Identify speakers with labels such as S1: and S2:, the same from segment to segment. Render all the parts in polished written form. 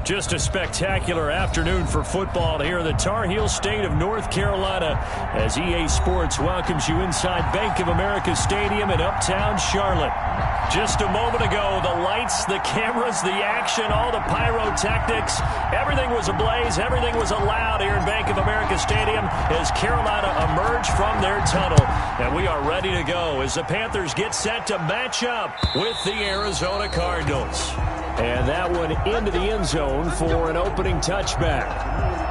S1: Just a spectacular afternoon for football here in the Tar Heel state of North Carolina as EA Sports welcomes you inside Bank of America Stadium in uptown Charlotte. Just a moment ago, the lights, the cameras, the action, all the pyrotechnics, everything was ablaze, everything was allowed here in Bank of America Stadium as Carolina emerged from their tunnel. And we are ready to go as the Panthers get set to match up with the Arizona Cardinals. And that one into the end zone for an opening touchback.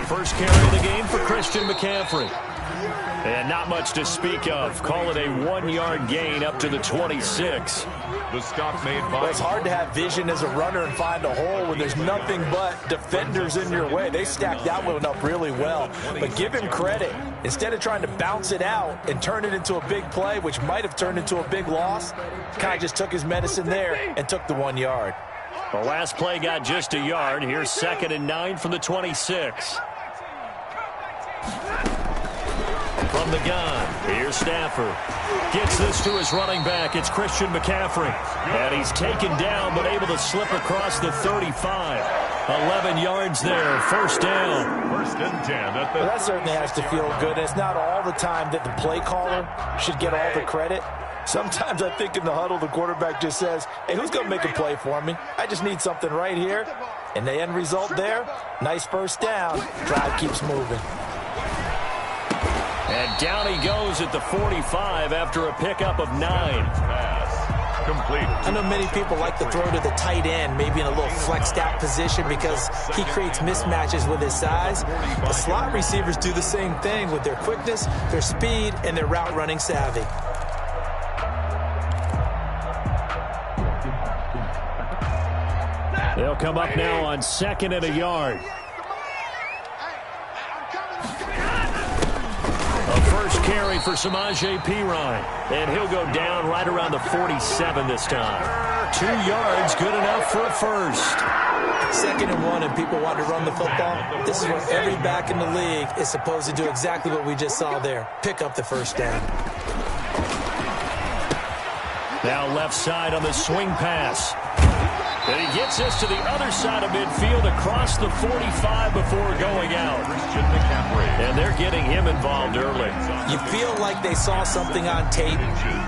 S1: First carry of the game for Christian McCaffrey. And not much to speak of. Call it a 1-yard gain up to the 26.
S2: The stop made by...
S3: Well, it's hard to have vision as a runner and find a hole when there's nothing but defenders in your way. They stacked that one up really well. But give him credit. Instead of trying to bounce it out and turn it into a big play, which might have turned into a big loss, kind of just took his medicine there and took the 1 yard.
S1: The last play got just a yard. Here's 2nd and 9 from the 26. From the gun, here's Stafford. Gets this to his running back. It's Christian McCaffrey. And he's taken down, but able to slip across the 35. 11 yards there, first down.
S2: 1st and 10.
S3: Well, that certainly has to feel good. It's not all the time that the play caller should get all the credit. Sometimes I think in the huddle, the quarterback just says, hey, who's going to make a play for me? I just need something right here. And the end result there, nice first down. Drive keeps moving.
S1: And down he goes at the 45 after a pickup of 9.
S2: Pass complete.
S3: I know many people like to throw to the tight end, maybe in a little flexed out position because he creates mismatches with his size. The slot receivers do the same thing with their quickness, their speed, and their route running savvy.
S1: They'll come up now on 2nd and a yard. First carry for Samaje Perine. And he'll go down right around the 47 this time. 2 yards, good enough for a first.
S3: 2nd and 1, and people want to run the football. This is what every back in the league is supposed to do, exactly what we just saw there. Pick up the first down.
S1: Now left side on the swing pass. And he gets this to the other side of midfield across the 45 before going out. And they're getting him involved early.
S3: You feel like they saw something on tape,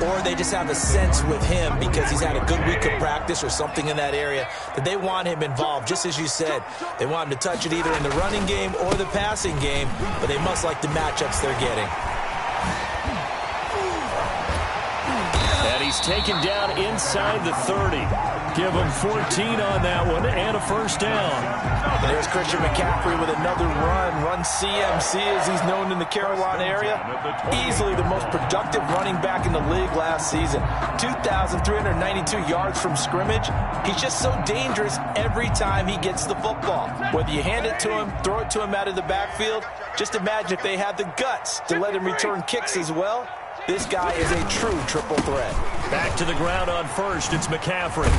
S3: or they just have a sense with him because he's had a good week of practice or something in that area that they want him involved. Just as you said, they want him to touch it either in the running game or the passing game, but they must like the matchups they're getting.
S1: And he's taken down inside the 30. Give him 14 on that one and a first down.
S3: And there's Christian McCaffrey with another run CMC as he's known in the Carolina area. Easily the most productive running back in the league last season. 2,392 yards from scrimmage. He's just so dangerous every time he gets the football. Whether you hand it to him, throw it to him out of the backfield, just imagine if they had the guts to let him return kicks as well. This guy is a true triple threat.
S1: Back to the ground on first, it's McCaffrey.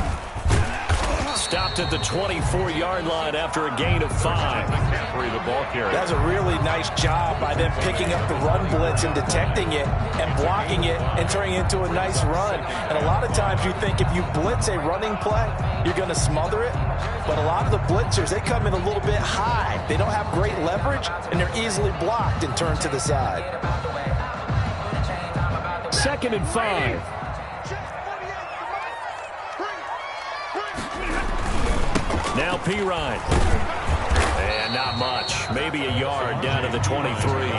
S1: Stopped at the 24-yard line after a gain of 5.
S2: McCaffrey, the ball carrier.
S3: That's a really nice job by them picking up the run blitz and detecting it and blocking it and turning it into a nice run. And a lot of times you think if you blitz a running play, you're going to smother it. But a lot of the blitzers, they come in a little bit high. They don't have great leverage, and they're easily blocked and turned to the side.
S1: 2nd and 5. Now Perine. And not much. Maybe a yard down to the 23.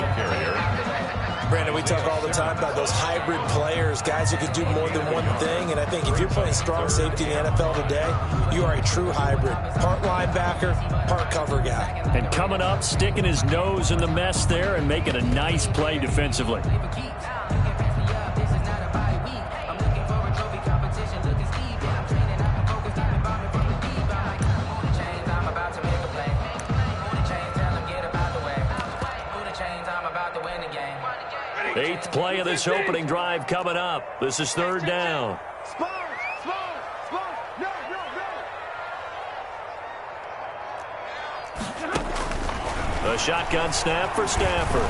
S3: Brandon, we talk all the time about those hybrid players, guys who can do more than one thing. And I think if you're playing strong safety in the NFL today, you are a true hybrid. Part linebacker, part cover guy.
S1: And coming up, sticking his nose in the mess there and making a nice play defensively. First play of this opening drive coming up. This is third down. A shotgun snap for Stafford.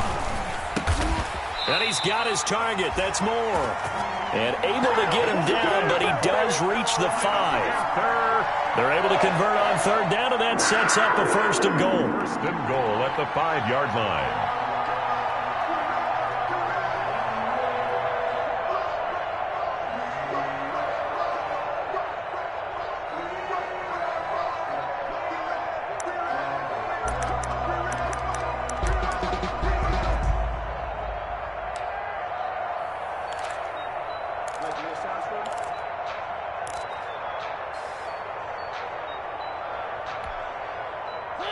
S1: And he's got his target. That's Moore. And able to get him down, but he does reach the 5. They're able to convert on third down, and that sets up a first and goal.
S2: First and goal at the 5-yard line.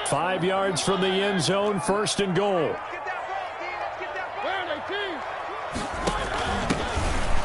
S1: Five yards from the end zone, first and goal.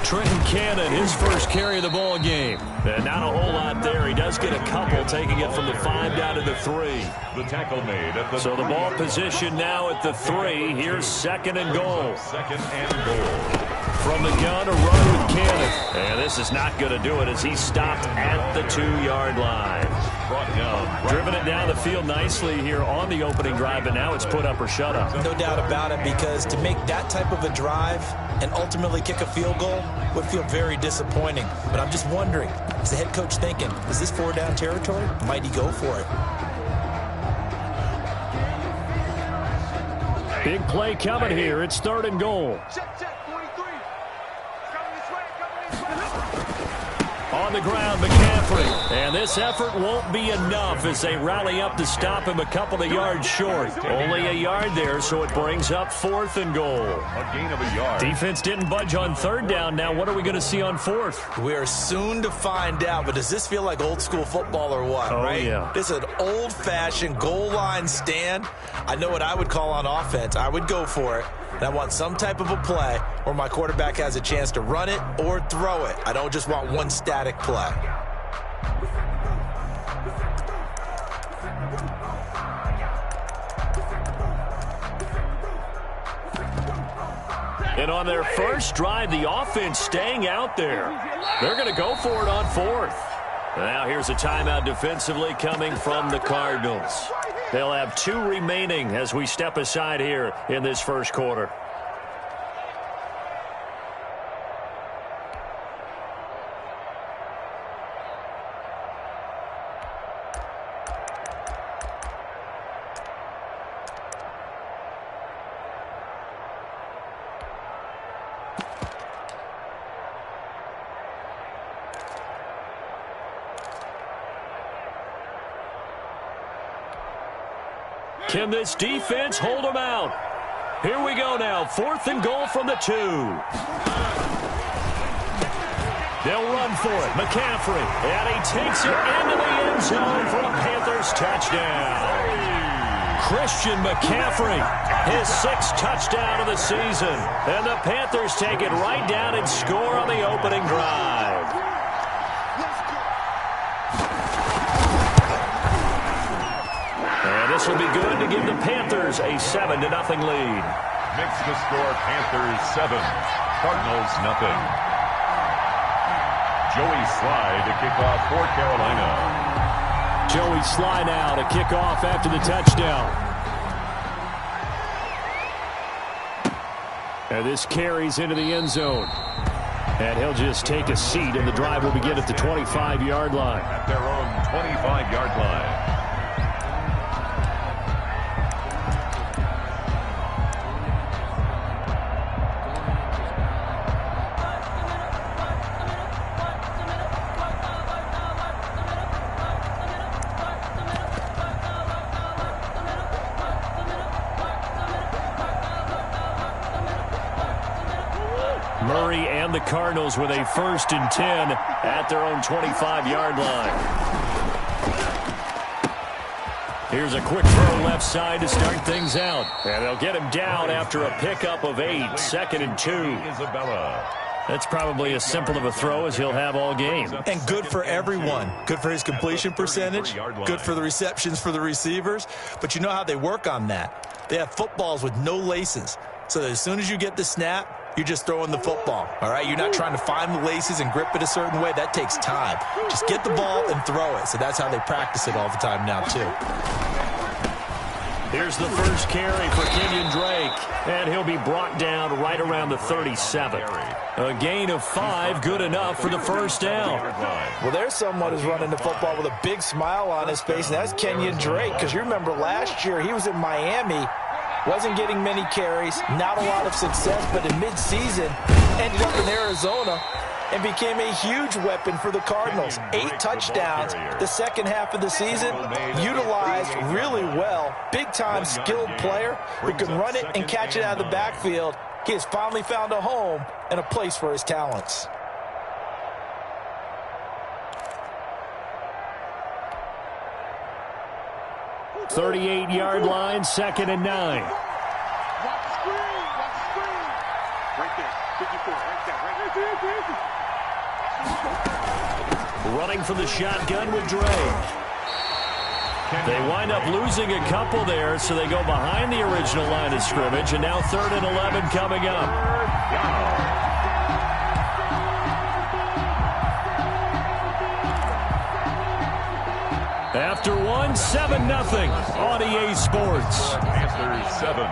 S1: Trenton Cannon, his first carry of the ball game. And not a whole lot there. He does get a couple, taking it from the 5 down to the 3.
S2: The tackle made at the
S1: So the ball position now at the 3. Here's second and goal.
S2: Second and goal.
S1: From the gun, a run with Cannon. And this is not going to do it as he's stopped at the 2-yard line.
S2: Brought down.
S1: Driven it down the field nicely here on the opening drive, but now it's put up or shut up.
S3: No doubt about it, because to make that type of a drive and ultimately kick a field goal would feel very disappointing. But I'm just wondering, is the head coach thinking, is this 4-down territory? Might he go for it?
S1: Big play coming here. It's third and goal. On the ground, McCaffrey. And this effort won't be enough as they rally up to stop him a couple of yards short. Only a yard there, so it brings up fourth and goal.
S2: A gain of a yard.
S1: Defense didn't budge on third down. Now what are we going to see on fourth?
S3: We are soon to find out, but does this feel like old school football or what, right?
S1: Yeah.
S3: This is an old-fashioned goal line stand. I know what I would call on offense. I would go for it. And I want some type of a play where my quarterback has a chance to run it or throw it. I don't just want one static play.
S1: And on their first drive, the offense staying out there. They're going to go for it on fourth. Now here's a timeout defensively coming from the Cardinals. They'll have 2 remaining as we step aside here in this first quarter. Can this defense hold them out? Here we go now. Fourth and goal from the 2. They'll run for it. McCaffrey. And he takes it into the end zone for a Panthers touchdown. Christian McCaffrey, his 6th touchdown of the season. And the Panthers take it right down and score on the opening drive. This will be good to give the Panthers a 7-0 lead.
S2: Makes the score Panthers 7, Cardinals nothing. Joey Sly to kick off for Carolina.
S1: Joey Sly now to kick off after the touchdown. And this carries into the end zone. And he'll just take a seat, and the drive will begin at the 25-yard line.
S2: At their own 25-yard line.
S1: Murray and the Cardinals with a 1st and 10 at their own 25-yard line. Here's a quick throw left side to start things out. And they'll get him down after a pickup of 8, 2nd and 2.
S2: Isabella.
S1: That's probably as simple of a throw as he'll have all game.
S3: And good for everyone. Good for his completion percentage. Good for the receptions for the receivers. But you know how they work on that. They have footballs with no laces. So that as soon as you get the snap, you're just throwing the football, all right? You're not trying to find the laces and grip it a certain way. That takes time. Just get the ball and throw it. So that's how they practice it all the time now, too.
S1: Here's the first carry for Kenyon Drake, and he'll be brought down right around the 37. A gain of 5, good enough for the first down.
S3: Well, there's someone who's running the football with a big smile on his face, and that's Kenyon Drake, because you remember last year he was in Miami, wasn't getting many carries, not a lot of success, but in midseason ended up in Arizona and became a huge weapon for the Cardinals. 8 touchdowns the second half of the season, utilized really well. Big-time skilled player who can run it and catch it out of the backfield. He has finally found a home and a place for his talents.
S1: $38-yard line, 2nd and 9. Running from the shotgun with Drake. They wind up losing a couple there, so they go behind the original line of scrimmage, and now 3rd and 11 coming up. After 7-0 on EA Sports.
S2: Panthers 7,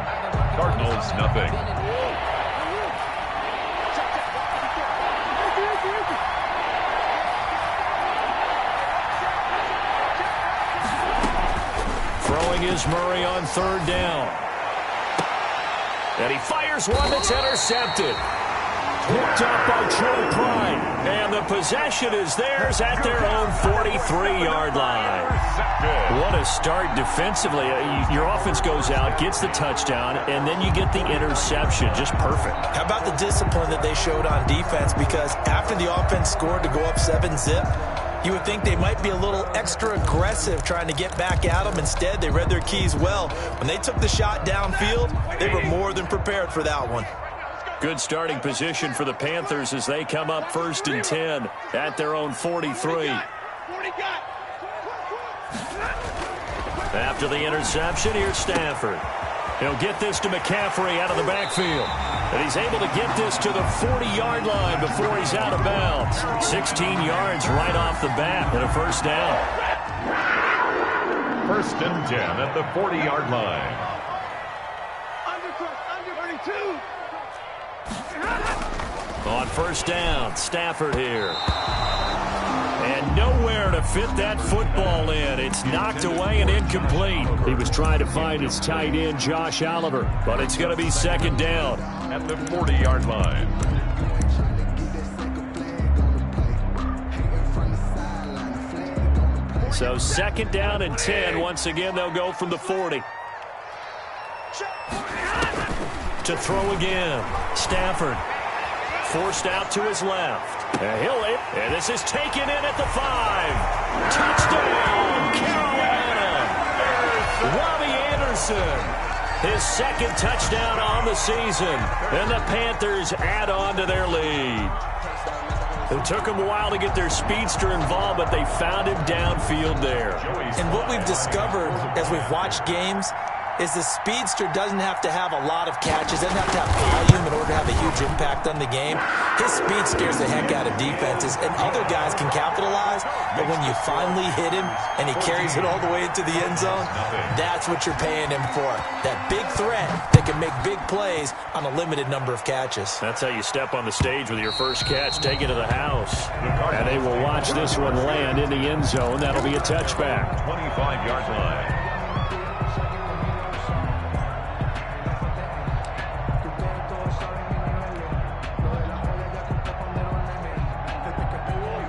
S2: Cardinals nothing.
S1: Throwing is Murray on 3rd down. And he fires one that's intercepted. Picked up by Troy Pride. And the possession is theirs at their own 43-yard line. What a start defensively. Your offense goes out, gets the touchdown, and then you get the interception. Just perfect.
S3: How about the discipline that they showed on defense? Because after the offense scored to go up 7-zip, you would think they might be a little extra aggressive trying to get back at them. Instead, they read their keys well. When they took the shot downfield, they were more than prepared for that one.
S1: Good starting position for the Panthers as they come up 1st and 10 at their own 43. After the interception, here's Stafford. He'll get this to McCaffrey out of the backfield. And he's able to get this to the 40-yard line before he's out of bounds. 16 yards right off the bat and a first down.
S2: 1st and 10 at the 40-yard line.
S1: On 1st down, Stafford here. And nowhere to fit that football in. It's knocked away and incomplete. He was trying to find his tight end, Josh Oliver, but it's going to be 2nd down.
S2: At the 40-yard line.
S1: So 2nd down and 10. Once again, they'll go from the 40. To throw again. Stafford. Forced out to his left. And this is taken in at the 5. Touchdown, Carolina. Robbie Anderson. His 2nd touchdown on the season. And the Panthers add on to their lead. It took them a while to get their speedster involved, but they found him downfield there.
S3: And what we've discovered as we've watched games is the speedster doesn't have to have a lot of catches, doesn't have to have volume in order to have a huge impact on the game. His speed scares the heck out of defenses, and other guys can capitalize, but when you finally hit him and he carries it all the way into the end zone, that's what you're paying him for. That big threat that can make big plays on a limited number of catches.
S1: That's how you step on the stage with your first catch, take it to the house. And they will watch this one land in the end zone. That'll be a touchback.
S2: 25-yard line.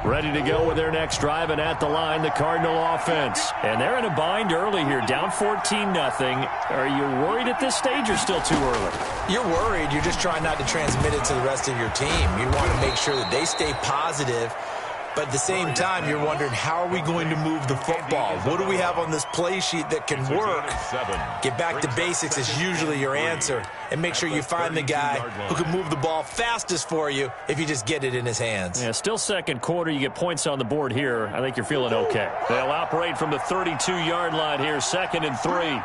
S1: Ready to go with their next drive, and at the line, the Cardinal offense. And they're in a bind early here, down 14-0. Are you worried at this stage or still too early?
S3: You're worried. You're just trying not to transmit it to the rest of your team. You want to make sure that they stay positive. But at the same time, you're wondering, how are we going to move the football? What do we have on this play sheet that can work? Get back to basics is usually your answer. And make sure you find the guy who can move the ball fastest for you if you just get it in his hands.
S1: Yeah, still 2nd quarter. You get points on the board here. I think you're feeling okay. They'll operate from the 32-yard line here, 2nd and 3.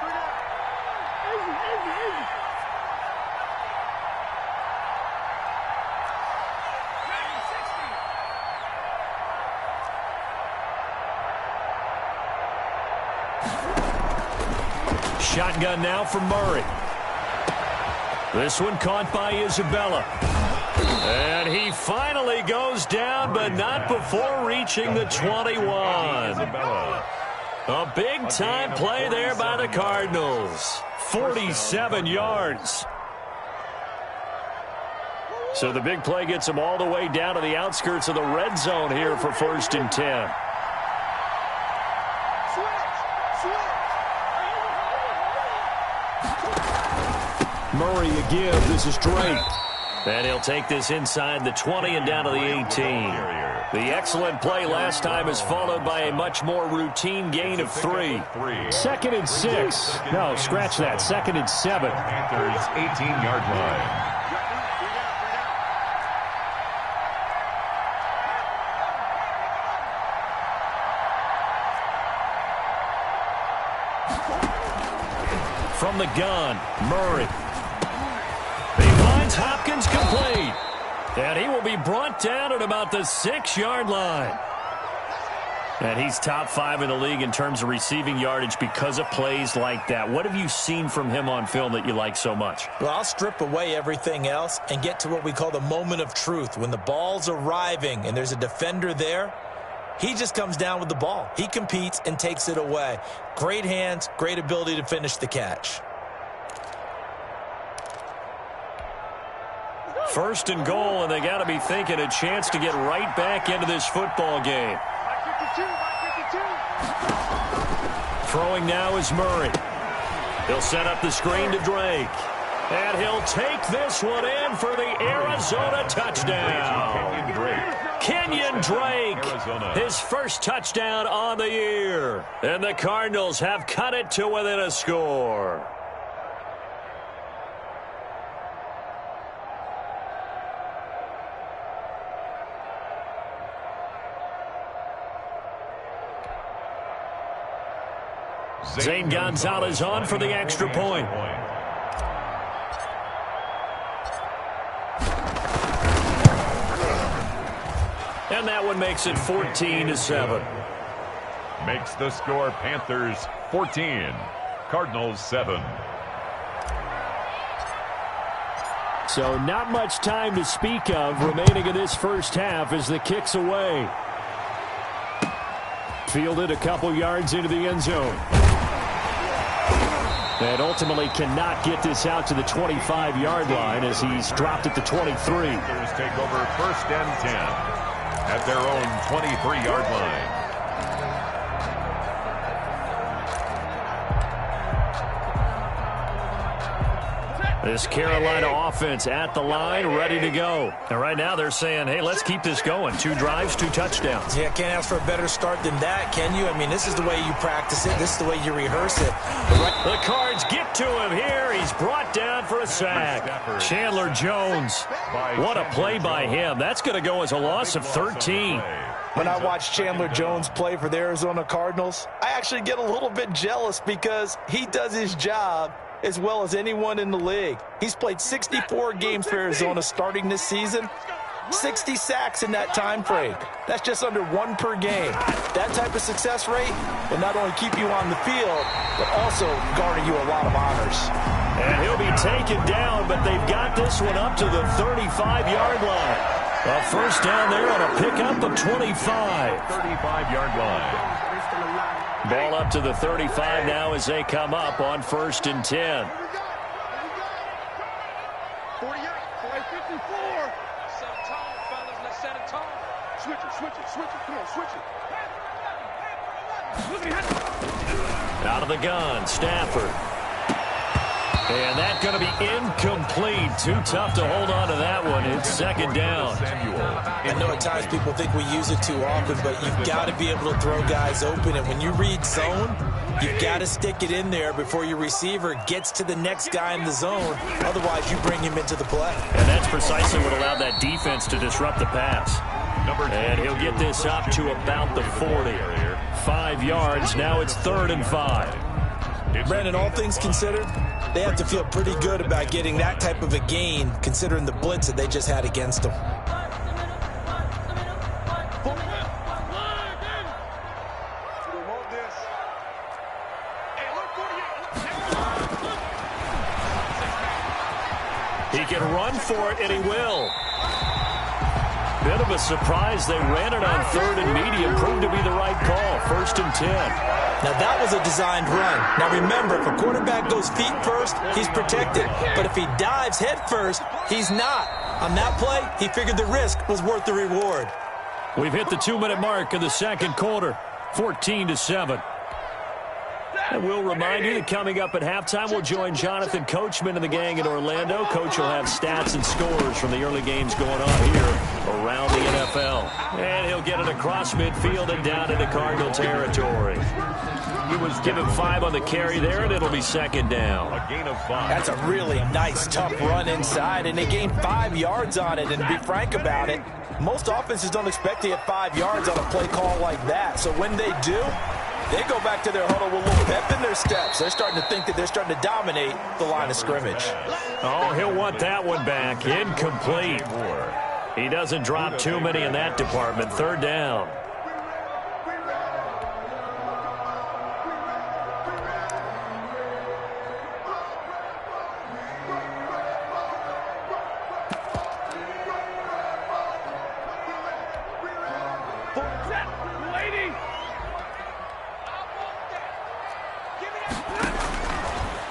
S1: shotgun now for Murray. This one caught by Isabella. And he finally goes down, but not before reaching the 21. A big-time play there by the Cardinals. 47 yards. So the big play gets him all the way down to the outskirts of the red zone here for 1st and 10. Murray again. This is Drake. And he'll take this inside the 20 and down to the 18. The excellent play last time is followed by a much more routine gain of 3. 2nd and 6. No, scratch that. 2nd and 7.
S2: Panthers 18-yard line.
S1: From the gun, Murray. He finds Hopkins complete. And he will be brought down at about the 6-yard line. And he's top 5 in the league in terms of receiving yardage because of plays like that. What have you seen from him on film that you like so much?
S3: Well, I'll strip away everything else and get to what we call the moment of truth. When the ball's arriving and there's a defender there, he just comes down with the ball. He competes and takes it away. Great hands, great ability to finish the catch.
S1: 1st and goal, and they got to be thinking a chance to get right back into this football game. Throwing now is Murray. He'll set up the screen to Drake. And he'll take this one in for the Arizona touchdown. Kenyon Drake, his first touchdown on the year. And the Cardinals have cut it to within a score. Zane Gonzalez on for the extra point. And that one makes it 14-7.
S2: Makes the score Panthers 14, Cardinals 7.
S1: So not much time to speak of remaining in this first half as the kick's away. Fielded a couple yards into the end zone. And ultimately cannot get this out to the 25-yard line as he's dropped at the 23.
S2: Panthers take over 1st and 10 at their own 23-yard line.
S1: This Carolina offense at the line, ready to go. And right now they're saying, hey, let's keep this going. 2 drives, 2 touchdowns.
S3: Yeah, can't ask for a better start than that, can you? I mean, this is the way you practice it. This is the way you rehearse it.
S1: The Cards get to him here. He's brought down for a sack. Chandler Jones. What a play by him. That's going to go as a loss of 13.
S3: When I watch Chandler Jones play for the Arizona Cardinals, I actually get a little bit jealous because he does his job as well as anyone in the league. He's played 64 games for Arizona starting this season. 60 sacks in that time frame. That's just under 1 per game. That type of success rate will not only keep you on the field, but also garner you a lot of honors.
S1: And he'll be taken down, but they've got this one up to the 35-yard line. A first down there on a pickup of 25.
S2: 35-yard line.
S1: Ball up to the 35 now as they come up on 1st and 10.
S4: 48, 54. Set it tall, fellas. Let's set it tall. Switch it, switch it, switch it. Come on, switch it.
S1: Out of the gun, Stafford. And that's going to be incomplete. Too tough to hold on to that one. It's 2nd down.
S3: I know at times people think we use it too often, but you've got to be able to throw guys open. And when you read zone, you've got to stick it in there before your receiver gets to the next guy in the zone. Otherwise, you bring him into the play.
S1: And that's precisely what allowed that defense to disrupt the pass. And he'll get this up to about the 40. 5 yards. Now it's 3rd and 5.
S3: Brandon, all things considered, they have to feel pretty good about getting that type of a gain, considering the blitz that they just had against them.
S1: run for it, and he will. Bit of a surprise. They ran it on 3rd and medium. Proved to be the right call. 1st and 10.
S3: Now, that was a designed run. Now, remember, if a quarterback goes feet first, he's protected. But if he dives head first, he's not. On that play, he figured the risk was worth the reward.
S1: We've hit the 2-minute mark of the second quarter. 14-7. And we'll remind you that coming up at halftime, we'll join Jonathan Coachman and the gang in Orlando. Coach will have stats and scores from the early games going on here around the NFL. And he'll get it across midfield and down into Cardinal territory. He was given 5 on the carry there, and it'll be 2nd down.
S2: A gain of 5.
S3: That's a really nice, tough run inside, and they gained 5 yards on it. And to be frank about it, most offenses don't expect to get 5 yards on a play call like that. So when they do, they go back to their huddle with a little pep in their steps. They're starting to think that they're starting to dominate the line of scrimmage.
S1: Oh, he'll want that one back. Incomplete. He doesn't drop too many in that department. 3rd down.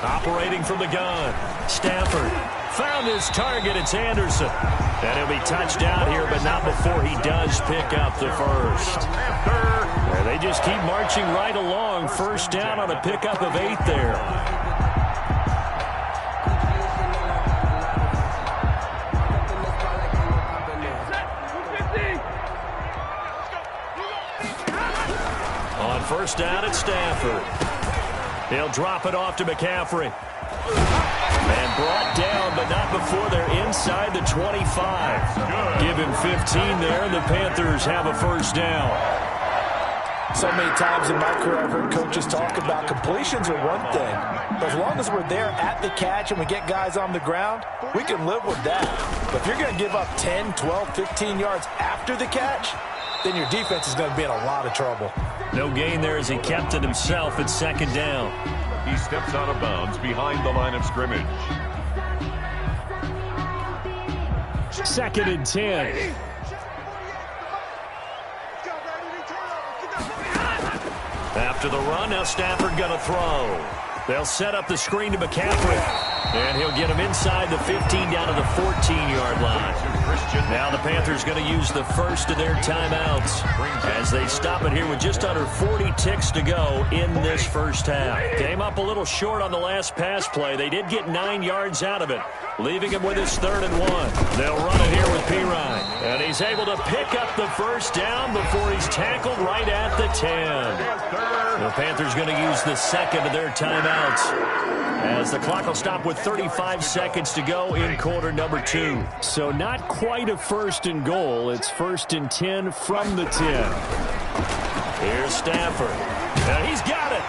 S1: Operating from the gun, Stafford found his target. It's Anderson. And he'll be touched out here, but not before he does pick up the first. And they just keep marching right along. 1st down on a pickup of 8 there. On 1st down, it's Stafford. He'll drop it off to McCaffrey. And brought down, but not before they're inside the 25. Give him 15 there, and the Panthers have a 1st down.
S3: So many times in my career I've heard coaches talk about completions are one thing. But as long as we're there at the catch and we get guys on the ground, we can live with that. But if you're going to give up 10, 12, 15 yards after the catch, then your defense is going to be in a lot of trouble.
S1: No gain there as he kept it himself at 2nd down.
S2: He steps out of bounds behind the line of scrimmage.
S1: 2nd and 10. After the run, now Stafford going to throw. They'll set up the screen to McCaffrey. And he'll get him inside the 15 down to the 14-yard line. Now the Panthers going to use the first of their timeouts as they stop it here with just under 40 ticks to go in this 1st half. Came up a little short on the last pass play. They did get 9 yards out of it, leaving him with his 3rd and 1. They'll run it here with Pirine. And he's able to pick up the 1st down before he's tackled right at the 10. The Panthers going to use the 2nd of their timeouts as the clock will stop with 35 seconds to go in quarter number 2. So not quite a 1st and goal. It's 1st and 10 from the 10. Here's Stafford. And he's got it.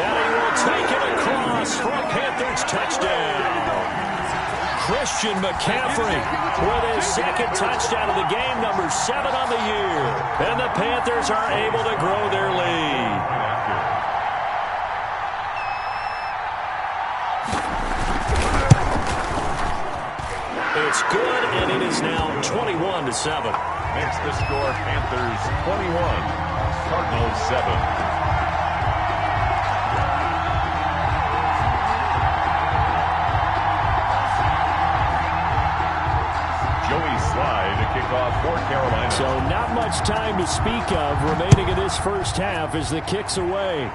S1: And he will take it across for a Panthers touchdown. Christian McCaffrey with his 2nd touchdown of the game, number 7 on the year. And the Panthers are able to grow their lead. It's good, and it is now 21-7.
S2: Makes the score Panthers 21, Cardinals 7. Kickoff for Carolina.
S1: So not much time to speak of remaining in this 1st half as the kick's away.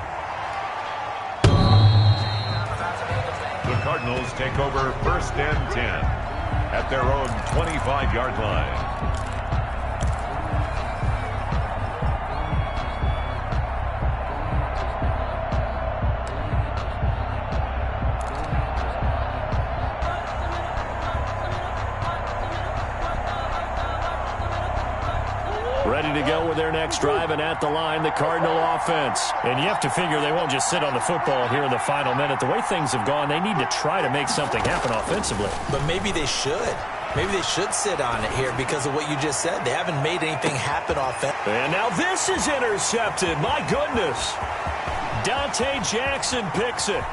S2: The Cardinals take over 1st and 10 at their own 25-yard line.
S1: Ready to go with their next drive, and at the line, the Cardinal offense. And you have to figure they won't just sit on the football here in the final minute. The way things have gone, they need to try to make something happen offensively.
S3: But maybe they should. Maybe they should sit on it here because of what you just said. They haven't made anything happen offensively.
S1: And now this is intercepted. My goodness. Dante Jackson picks it.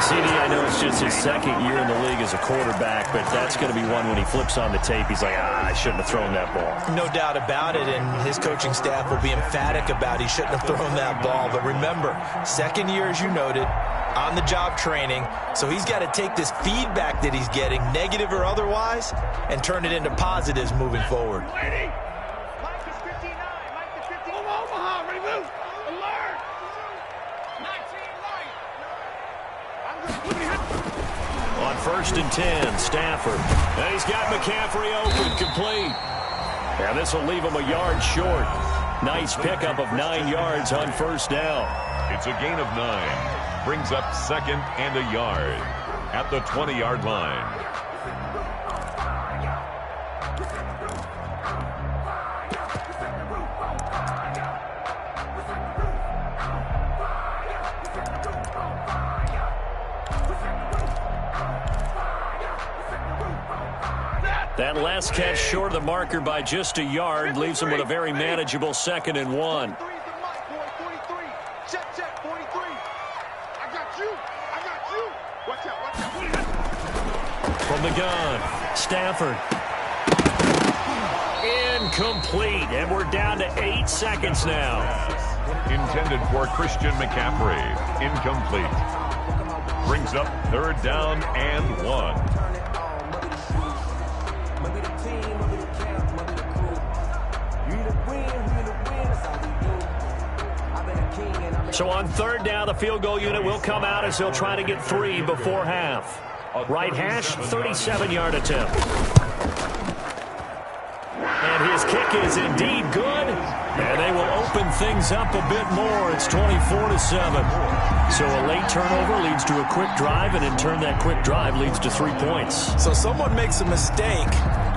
S1: CD, I know it's just his second year in the league as a quarterback, but that's going to be one when he flips on the tape, he's like, I shouldn't have thrown that ball.
S3: No doubt about it, and his coaching staff will be emphatic about he shouldn't have thrown that ball. But remember, second year, as you noted, on-the-job training, so he's got to take this feedback that he's getting, negative or otherwise, and turn it into positives moving forward.
S1: On 1st and 10, Stafford. And he's got McCaffrey open, complete. And this will leave him a yard short. Nice pickup of 9 yards on 1st down.
S2: It's a gain of 9. Brings up 2nd and a yard at the 20-yard line.
S1: That last catch short of the marker by just a yard leaves him with a very manageable 2nd and 1. From the gun, Stafford. Incomplete, and we're down to 8 seconds now.
S2: Intended for Christian McCaffrey. Incomplete. Brings up 3rd down and 1.
S1: So on 3rd down, the field goal unit will come out as they'll try to get 3 before half. Right hash, 37-yard attempt. And his kick is indeed good. And they will open things up a bit more. It's 24-7. So a late turnover leads to a quick drive, and in turn that quick drive leads to 3 points.
S3: So someone makes a mistake,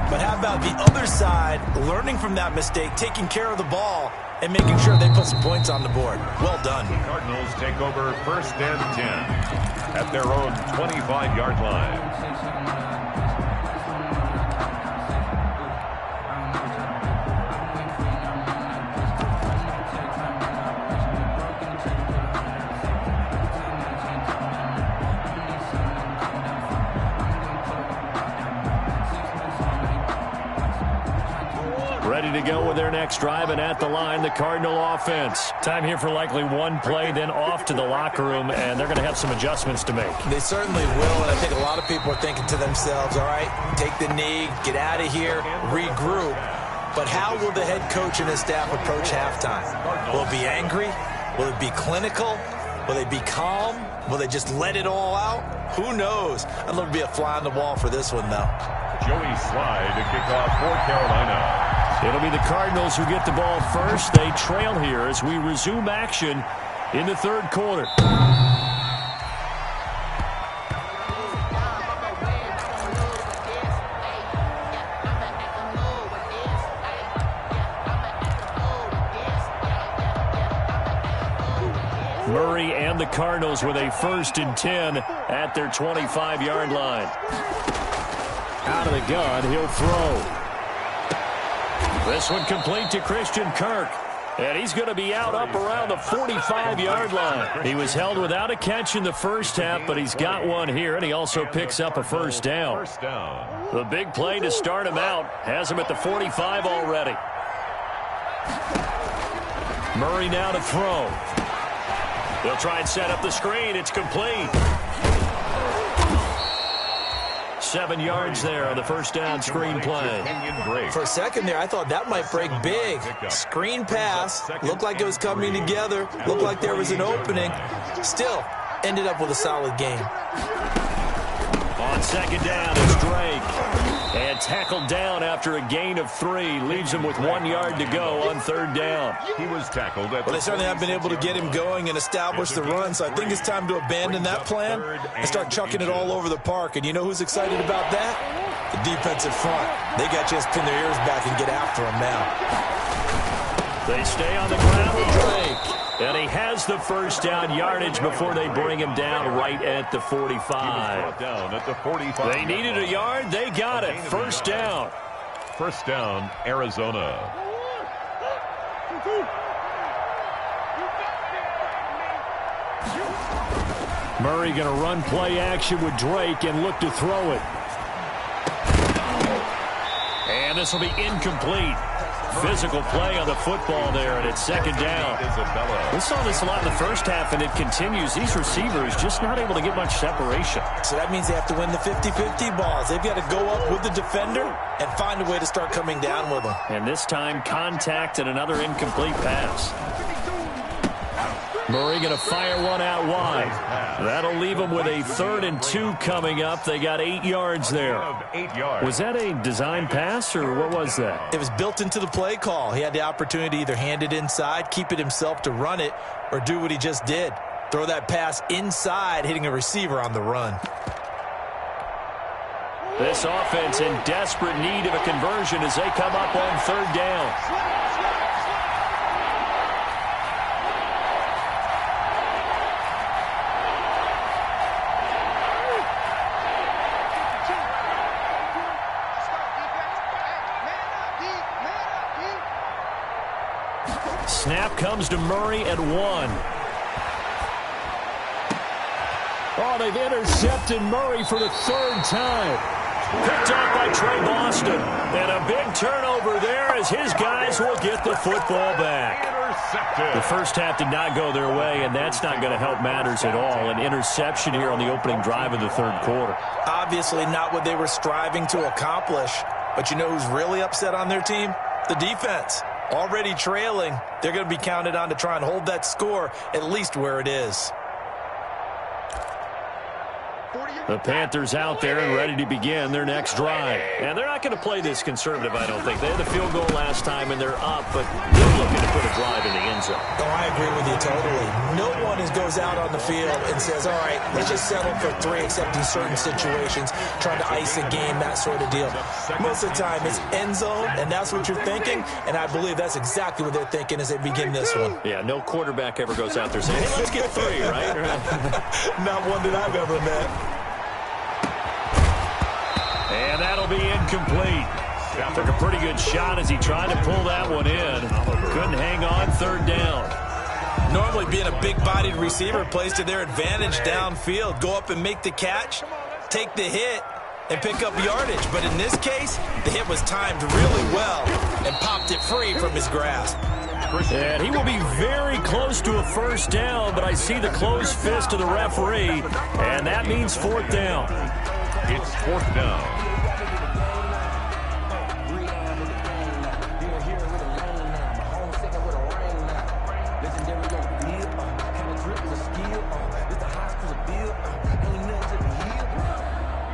S3: but how about the other side learning from that mistake, taking care of the ball, and making sure they put some points on the board? Well done.
S2: The Cardinals take over 1st and 10 at their own 25-yard line.
S1: Ready to go with their next drive, and at the line, the Cardinal offense. Time here for likely one play, then off to the locker room, and they're going to have some adjustments to make.
S3: They certainly will, and I think a lot of people are thinking to themselves, all right, take the knee, get out of here, regroup. But how will the head coach and his staff approach halftime? Will it be angry? Will it be clinical? Will they be calm? Will they just let it all out? Who knows? I'd love to be a fly on the wall for this one, though.
S2: Joey Slye to kick off for Carolina.
S1: It'll be the Cardinals who get the ball first. They trail here as we resume action in the 3rd quarter. Murray and the Cardinals with a 1st and 10 at their 25-yard line. Out of the gun, he'll throw. This one complete to Christian Kirk. And he's going to be out up around the 45-yard line. He was held without a catch in the first half, but he's got one here, and he also picks up a 1st down. The big play to start him out has him at the 45 already. Murray now to throw. They'll try and set up the screen. It's complete. 7 yards there on the 1st down screen play.
S3: For a second there, I thought that might break big. Screen pass. Looked like it was coming together. Looked like there was an opening. Still, ended up with a solid game.
S1: On 2nd down, it's Drake. And tackled down after a gain of 3. Leaves him with 1 yard to go on 3rd down.
S2: He was tackled at
S3: Well, they certainly have been able to get him going and establish the run, so I think it's time to abandon that plan and start chucking it all over the park. And you know who's excited about that? The defensive front. They got to just pin their ears back and get after him now.
S1: They stay on the ground with Drake. And he has the 1st down yardage before they bring him down right at the 45.
S2: Down at the 45.
S1: They needed a yard. They got it. 1st down.
S2: 1st down, Arizona.
S1: Murray going to run play action with Drake and look to throw it. And this will be incomplete. Physical play on the football there, and it's second down. We saw this a lot in the first half, and it continues. These receivers just not able to get much separation.
S3: So that means they have to win the 50-50 balls. They've got to go up with the defender and find a way to start coming down with them.
S1: And this time, contact and another incomplete pass. Murray going to fire one out wide. That'll leave them with a 3rd and 2 coming up. They got 8 yards there. Was that a design pass, or what was that?
S3: It was built into the play call. He had the opportunity to either hand it inside, keep it himself to run it, or do what he just did. Throw that pass inside, hitting a receiver on the run.
S1: This offense in desperate need of a conversion as they come up on 3rd down. Snap comes to Murray at 1. Oh, they've intercepted Murray for the 3rd time. Picked off by Trey Boston. And a big turnover there as his guys will get the football back. The first half did not go their way, and that's not going to help matters at all. An interception here on the opening drive of the 3rd quarter.
S3: Obviously not what they were striving to accomplish. But you know who's really upset on their team? The defense. Already trailing, they're going to be counted on to try and hold that score at least where it is.
S1: The Panthers out there and ready to begin their next drive. And they're not going to play this conservative, I don't think. They had the field goal last time, and they're up, but they're looking to put a drive in the end zone.
S3: Oh, I agree with you totally. No one goes out on the field and says, all right, let's just settle for 3, except in certain situations, trying to ice a game, that sort of deal. Most of the time, it's end zone, and that's what you're thinking, and I believe that's exactly what they're thinking as they begin this one.
S1: Yeah, no quarterback ever goes out there saying, hey, let's get 3, right?
S3: Not one that I've ever met.
S1: And that'll be incomplete. Took a pretty good shot as he tried to pull that one in. Couldn't hang on 3rd down.
S3: Normally being a big-bodied receiver plays to their advantage downfield. Go up and make the catch, take the hit, and pick up yardage. But in this case, the hit was timed really well and popped it free from his grasp.
S1: And he will be very close to a 1st down, but I see the closed fist of the referee, and that means 4th down.
S2: It's 4th down.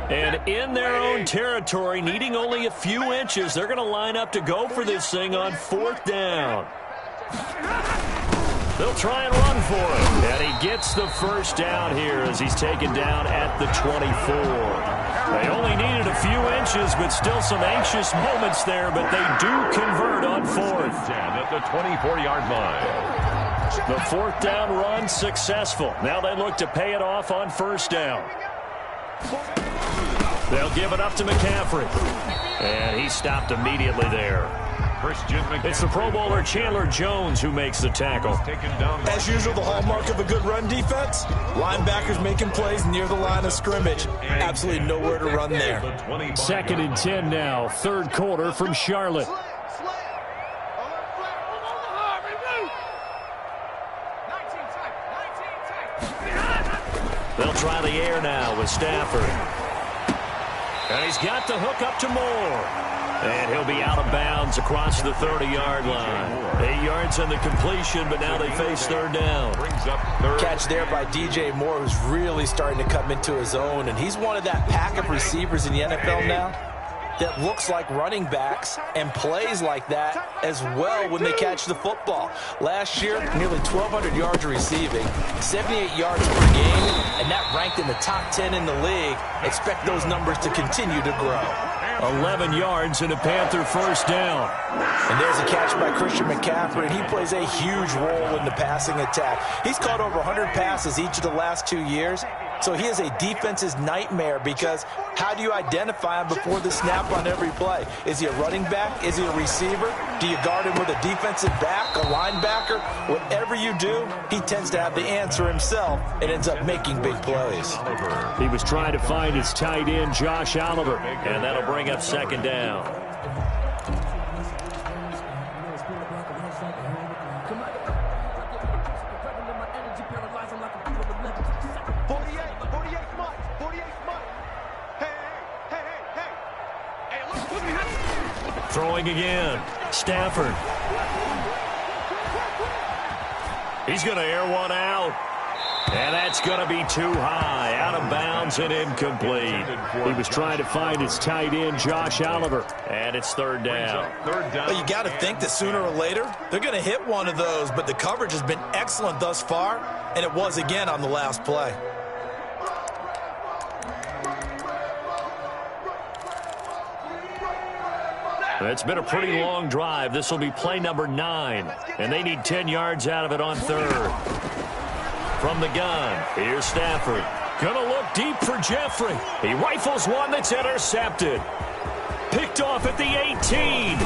S1: And in their own territory, needing only a few inches, they're going to line up to go for this thing on 4th down. They'll try and run for it. And he gets the 1st down here as he's taken down at the 24. They only needed a few inches, but still some anxious moments there, but they do convert on 4th.
S2: At the 24-yard line.
S1: The 4th down run successful. Now they look to pay it off on 1st down. They'll give it up to McCaffrey. And he stopped immediately there. It's the Pro Bowler Chandler Jones who makes the tackle.
S3: As usual, the hallmark of a good run defense, linebackers making plays near the line of scrimmage. Absolutely nowhere to run there.
S1: 2nd and 10 now, 3rd quarter from Charlotte. They'll try the air now with Stafford. And he's got the hook up to Moore. And he'll be out of bounds across the 30-yard line. 8 yards on the completion, but now they face 3rd down.
S3: Catch there by DJ Moore, who's really starting to come into his own. And he's one of that pack of receivers in the NFL now that looks like running backs and plays like that as well when they catch the football. Last year, nearly 1,200 yards receiving, 78 yards per game, and that ranked in the top 10 in the league. Expect those numbers to continue to grow.
S1: 11 yards and a Panther 1st down.
S3: And there's a catch by Christian McCaffrey, and he plays a huge role in the passing attack. He's caught over 100 passes each of the last 2 years. So he is a defense's nightmare because how do you identify him before the snap on every play? Is he a running back? Is he a receiver? Do you guard him with a defensive back, a linebacker? Whatever you do, he tends to have the answer himself and ends up making big plays.
S1: He was trying to find his tight end, Josh Oliver, and that'll bring up second down. Throwing again. Stafford. He's going to air one out. And that's going to be too high. Out of bounds and incomplete. He was trying to find his tight end, Josh Oliver. And it's third down.
S3: Well, you got to think that sooner or later, they're going to hit one of those. But the coverage has been excellent thus far. And it was again on the last play.
S1: It's been a pretty long drive. This will be play number 9. And they need 10 yards out of it on third. From the gun, here's Stafford. Gonna look deep for Jeffrey. He rifles one that's intercepted. Picked off at the 18.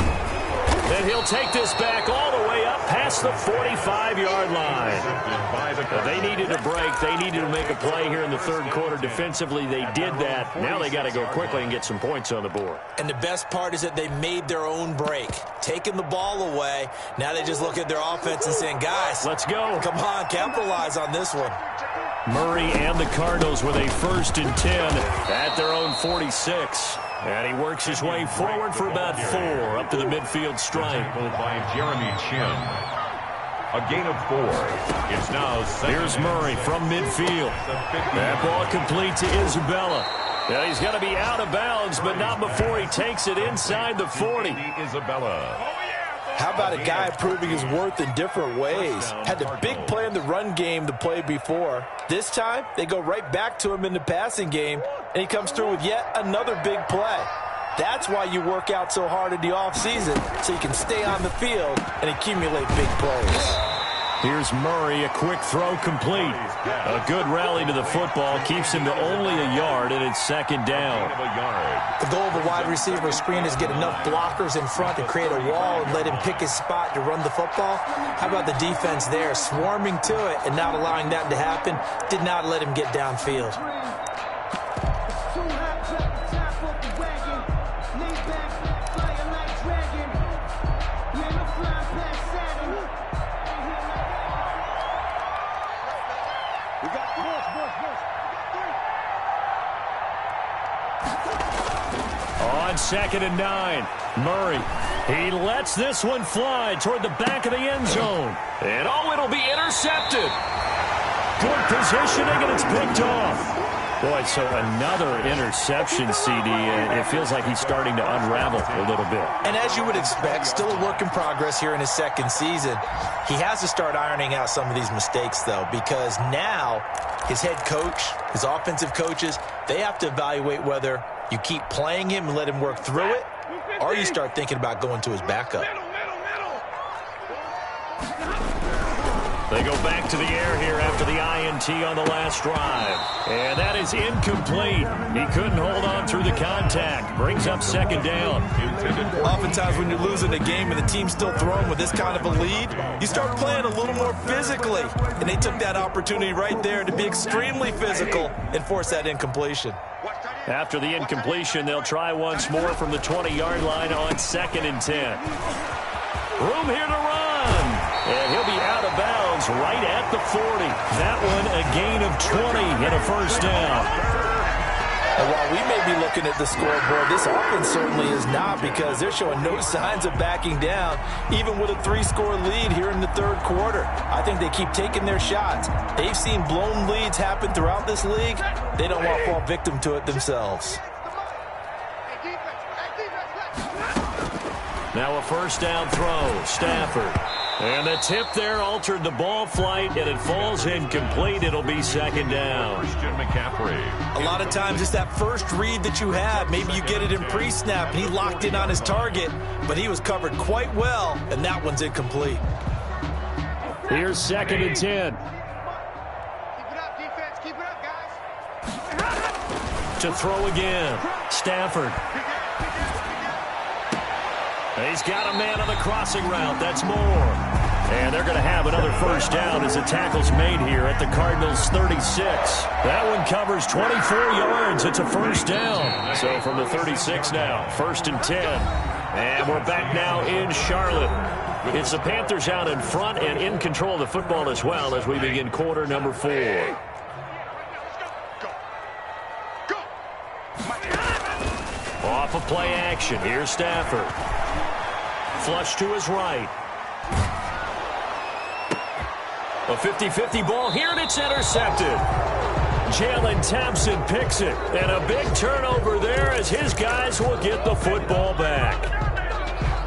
S1: And he'll take this back all the way up past the 45-yard line. They needed a break. They needed to make a play here in the third quarter. Defensively, they did that. Now they got to go quickly and get some points on the board.
S3: And the best part is that they made their own break. Taking the ball away. Now they just look at their offense and saying, guys,
S1: let's go.
S3: Come on, capitalize on this one.
S1: Murray and the Cardinals with a 1st and 10 at their own 46. And he works his way forward for about 4 up to the midfield stripe.
S2: By Jeremy Chin. A gain of 4. It's now
S1: here's Murray from midfield. That ball complete to Isabella. Now he's going to be out of bounds, but not before he takes it inside the 40.
S2: Isabella.
S3: How about a guy proving his worth in different ways? Had the big play in the run game the play before. This time, they go right back to him in the passing game, and he comes through with yet another big play. That's why you work out so hard in the offseason, so you can stay on the field and accumulate big plays.
S1: Here's Murray, a quick throw complete. A good rally to the football keeps him to only a yard, and it's second down.
S3: The goal of a wide receiver screen is get enough blockers in front to create a wall and let him pick his spot to run the football. How about the defense there, swarming to it and not allowing that to happen? Did not let him get downfield.
S1: On 2nd and 9, Murray. He lets this one fly toward the back of the end zone. And it'll be intercepted. Good positioning, and it's picked off. Boy, so another interception, CD. It feels like he's starting to unravel a little bit.
S3: And as you would expect, still a work in progress here in his second season. He has to start ironing out some of these mistakes, though, because now his head coach, his offensive coaches, they have to evaluate whether you keep playing him and let him work through it, or you start thinking about going to his backup.
S1: They go back to the air here after the INT on the last drive. And that is incomplete. He couldn't hold on through the contact. Brings up second down.
S3: Oftentimes when you're losing a game and the team's still throwing with this kind of a lead, you start playing a little more physically. And they took that opportunity right there to be extremely physical and force that incompletion.
S1: After the incompletion, they'll try once more from the 20-yard line on 2nd and 10. Room here to run. And he'll be out of bounds right at the 40. That one a gain of 20 and a first down.
S3: And while we may be looking at the scoreboard, this offense certainly is not, because they're showing no signs of backing down, even with a 3-score lead here in the third quarter. I think they keep taking their shots. They've seen blown leads happen throughout this league. They don't want to fall victim to it themselves.
S1: Now a first down throw, Stafford. And the tip there altered the ball flight, and it falls incomplete. It'll be second down.
S2: Christian McCaffrey.
S3: A lot of times it's that first read that you have. Maybe you get it in pre-snap, and he locked in on his target, but he was covered quite well, and that one's incomplete.
S1: Here's 2nd and 10.
S4: Keep it up, defense. Keep it up, guys.
S1: to throw again. Stafford. He's got a man on the crossing route. That's Moore. And they're going to have another first down as the tackle's made here at the Cardinals' 36. That one covers 24 yards. It's a first down. So from the 36 now, 1st and 10. And we're back now in Charlotte. It's the Panthers out in front and in control of the football as well as we begin quarter number 4. Off of play action. Here's Stafford. Flush to his right. A 50-50 ball here, and it's intercepted. Jalen Thompson picks it. And a big turnover there as his guys will get the football back.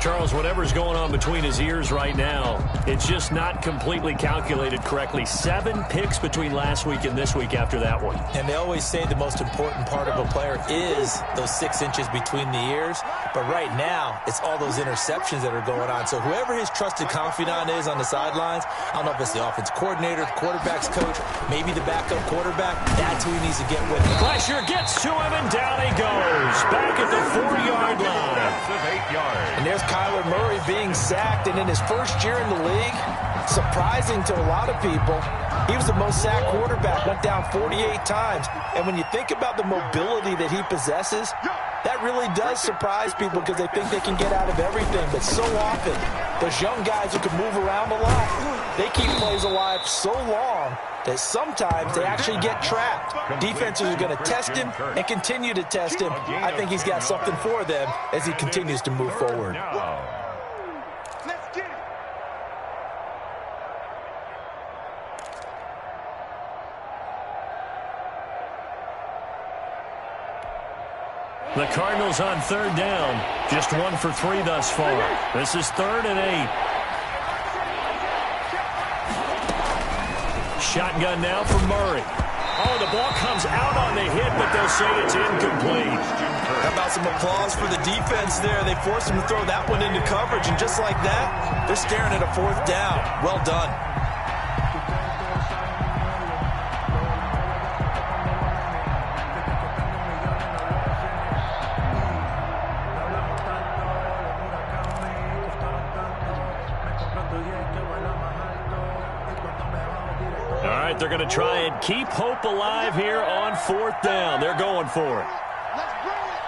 S1: Charles, whatever's going on between his ears right now, it's just not completely calculated correctly. 7 picks between last week and this week after that one.
S3: And they always say the most important part of a player is those 6 inches between the ears. But right now, it's all those interceptions that are going on. So whoever his trusted confidant is on the sidelines, I don't know if it's the offense coordinator, the quarterback's coach, maybe the backup quarterback, that's who he needs to get with.
S1: Fleischer gets to him, and down he goes. Back at the 4-yard line.
S2: 8 yards.
S3: And there's Kyler Murray being sacked, and in his first year in the league, surprising to a lot of people, he was the most sacked quarterback, went down 48 times. And when you think about the mobility that he possesses, that really does surprise people because they think they can get out of everything. But so often, those young guys who can move around a lot, they keep plays alive so long that sometimes they actually get trapped. Defenses are going to test him and continue to test him. I think he's got something for them as he continues to move forward.
S4: Let's get it.
S1: The Cardinals on 3rd down. Just 1 for 3 thus far. This is 3rd and 8. Shotgun now for Murray. Oh, the ball comes out on the hit, but they'll say it's incomplete.
S3: How about some applause for the defense there? They forced him to throw that one into coverage, and just like that, they're staring at a 4th down. Well done.
S1: They're going to try and keep hope alive here on 4th down. They're going for it.
S4: Let's bring it.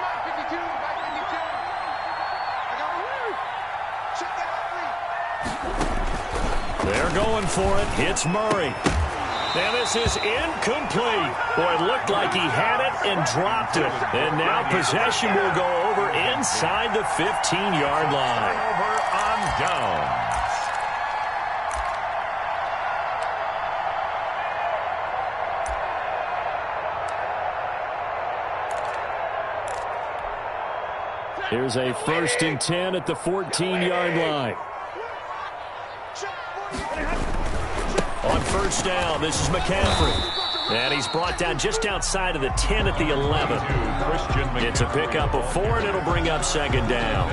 S4: My 52, my 52. I got a woo. Check that out.
S1: They're going for it. It's Murray. And this is incomplete. Boy, it looked like he had it and dropped it. And now possession will go over inside the 15-yard line.
S2: Over on down.
S1: Here's a 1st and 10 at the 14-yard line. On 1st down, this is McCaffrey. And he's brought down just outside of the 10 at the 11. It's a pickup of 4, and it'll bring up 2nd down.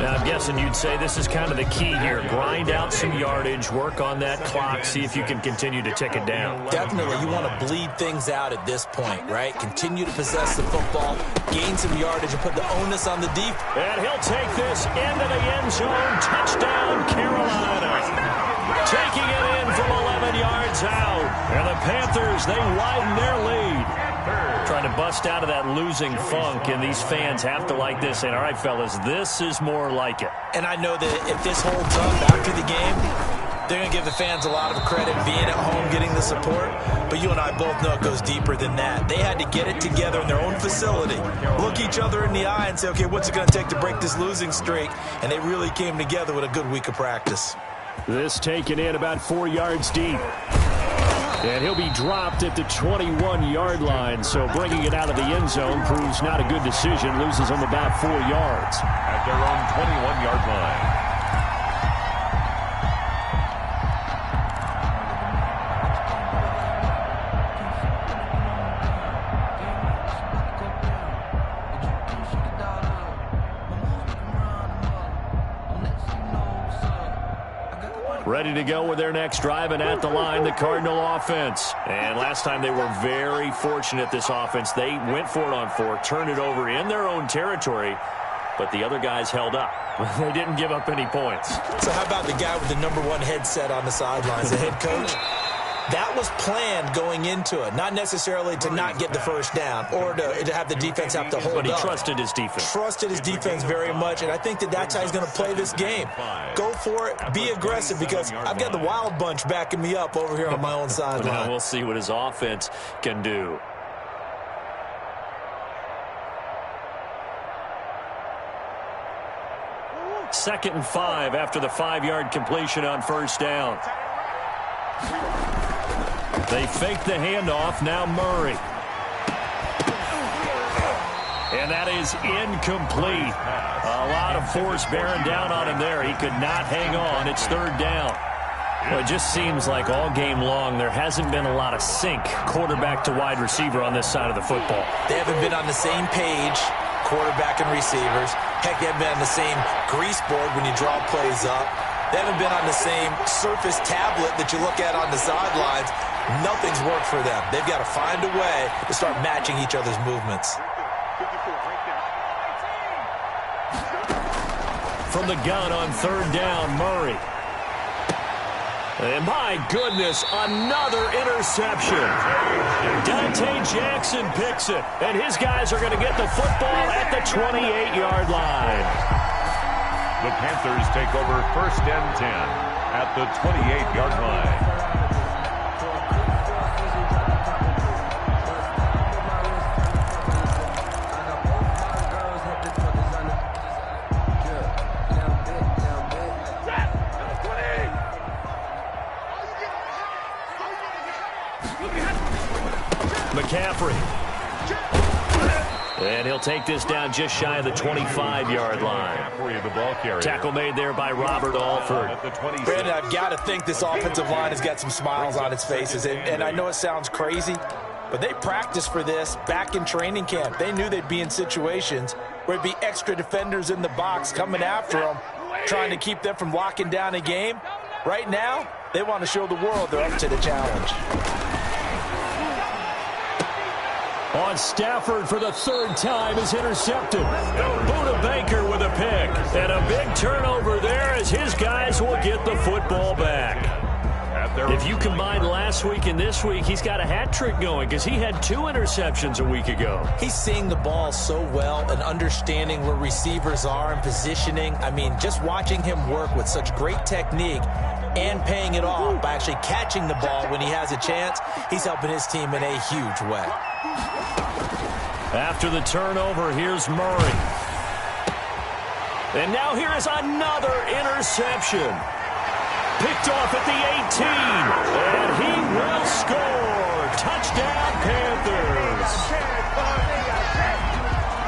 S1: Now, I'm guessing you'd say this is kind of the key here. Grind out some yardage, work on that clock, see if you can continue to tick it down.
S3: Definitely, you want to bleed things out at this point, right? Continue to possess the football, gain some yardage, and put the onus on the defense.
S1: And he'll take this into the end zone. Touchdown, Carolina. Taking it in from 11 yards out. And the Panthers, they widen their lead. Trying to bust out of that losing funk, and these fans have to like this. And all right, fellas, this is more like it.
S3: And I know that if this holds up after the game, they're going to give the fans a lot of credit being at home, getting the support. But you and I both know it goes deeper than that. They had to get it together in their own facility, look each other in the eye and say, okay, what's it going to take to break this losing streak? And they really came together with a good week of practice.
S1: This taken in about 4 yards deep. And he'll be dropped at the 21-yard line. So bringing it out of the end zone proves not a good decision. Loses them about 4 yards.
S2: At their own 21-yard line.
S1: Ready to go with their next drive, and at the line, the Cardinal offense. And last time they were very fortunate, this offense. They went for it on 4, turned it over in their own territory, but the other guys held up. They didn't give up any points.
S3: So how about the guy with the #1 headset on the sidelines, the head coach? That was planned going into it, not necessarily to not get the first down or to have the defense have to hold up.
S1: But he trusted his defense.
S3: Trusted his defense very much, and I think that's how he's going to play this game. Go for it, be aggressive, because I've got the wild bunch backing me up over here on my own sideline.
S1: Now we'll see what his offense can do. Second and 5 after the 5-yard completion on first down. They fake the handoff. Now Murray. And that is incomplete. A lot of force bearing down on him there. He could not hang on. It's third down. Well, it just seems like all game long there hasn't been a lot of sync quarterback to wide receiver on this side of the football.
S3: They haven't been on the same page, quarterback and receivers. Heck, they haven't been on the same grease board when you draw plays up. They haven't been on the same surface tablet that you look at on the sidelines. Nothing's worked for them. They've got to find a way to start matching each other's movements.
S1: From the gun on third down, Murray. And my goodness, another interception. Dante Jackson picks it, and his guys are going to get the football at the 28-yard line.
S2: The Panthers take over first and 10 at the 28-yard line.
S1: McCaffrey. And he'll take this down just shy of the 25-yard line. Tackle made there by Robert Alford.
S3: Brandon, I've got to think this offensive line has got some smiles on its faces. And I know it sounds crazy, but they practiced for this back in training camp. They knew they'd be in situations where it'd be extra defenders in the box coming after them, trying to keep them from locking down a game. Right now, they want to show the world they're up to the challenge.
S1: On Stafford for the third time is intercepted. Buda Baker with a pick. And a big turnover there as his guys will get the football back. If you combine last week and this week, he's got a hat trick going because he had 2 interceptions a week ago.
S3: He's seeing the ball so well and understanding where receivers are and positioning. I mean, just watching him work with such great technique and paying it off by actually catching the ball when he has a chance, he's helping his team in a huge way.
S1: After the turnover, here's Murray. And now here is another interception. Picked off at the 18. And he will score. Touchdown, Panthers.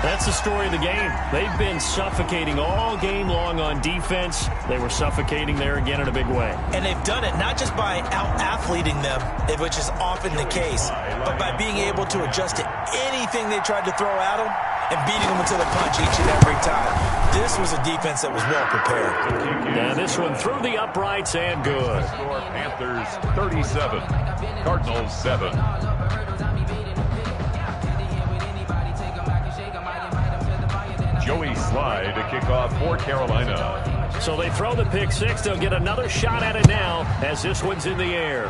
S1: That's the story of the game. They've been suffocating all game long on defense. They were suffocating there again in a big way.
S3: And they've done it not just by out-athleting them, which is often the case, but by being able to adjust to anything they tried to throw at them and beating them until the punch each and every time. This was a defense that was well prepared.
S1: And this one through the uprights and good.
S2: Panthers 37, Cardinals 7. Joey Slye to kick off for Carolina.
S1: So they throw the pick six. They'll get another shot at it now as this one's in the air.